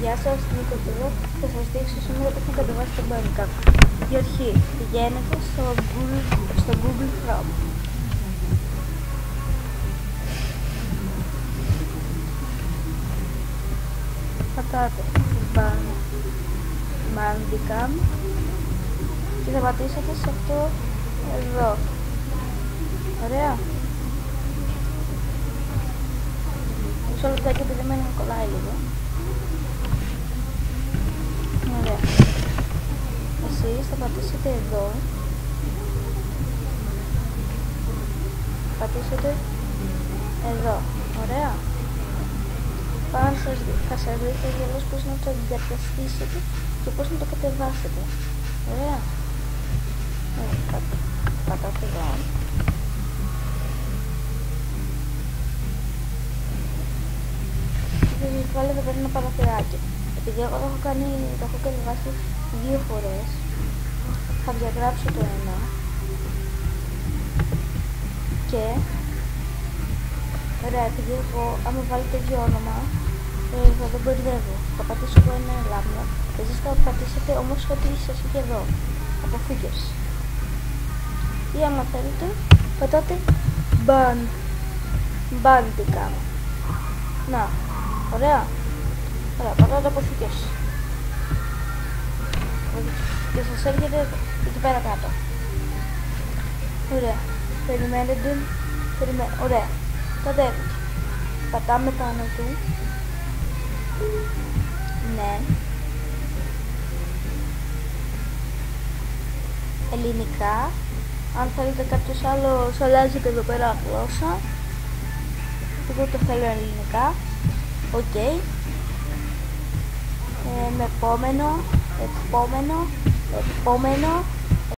Γεια σας, Νίκος εδώ. Θα σας δείξω σήμερα πώς να κατεβάσετε το Bandicam. Για αρχή, πηγαίνετε στο Google Chrome. Πατάτε Bandicam και θα πατήσετε σε αυτό εδώ. Ωραία. Μισό λεπτάκι επειδή μένει να κολλάει λίγο. Ωραία. Εσείς θα πατήσετε εδώ. Πατήσετε εδώ. Ωραία. Πάνω θα σας δείχνω γελώς πώς να το εγκαταστήσετε και πώς να το κατεβάσετε. Ωραία. Πατάτε εδώ. Και θα βάλω εδώ πέρα ένα παραθυράκι. Επειδή εγώ το έχω κατεβάσει 2 φορές, θα διαγράψω το ένα και ωραία, επειδή εγώ άμα βάλω το ίδιο όνομα θα το μπερδεύω. Θα πατήσω εδώ ένα λάμδα, εσείς θα πατήσετε όμως ό,τι σας είχε εδώ, αποφύγες. Ή άμα θέλετε πατάτε Bandicam. Να, ωραία. Ωραία, πατάτε αποφύγες. Και σας έρχεται εκεί πέρα κάτω. Ωραία. Περιμένετε. Ωραία. Κατέβηκε. Πατάμε πάνω του. Ναι. Ελληνικά. Αν θέλετε κάποιος άλλος, αλλάζετε εδώ πέρα γλώσσα. Εγώ το θέλω ελληνικά. Οκ. Με επόμενο.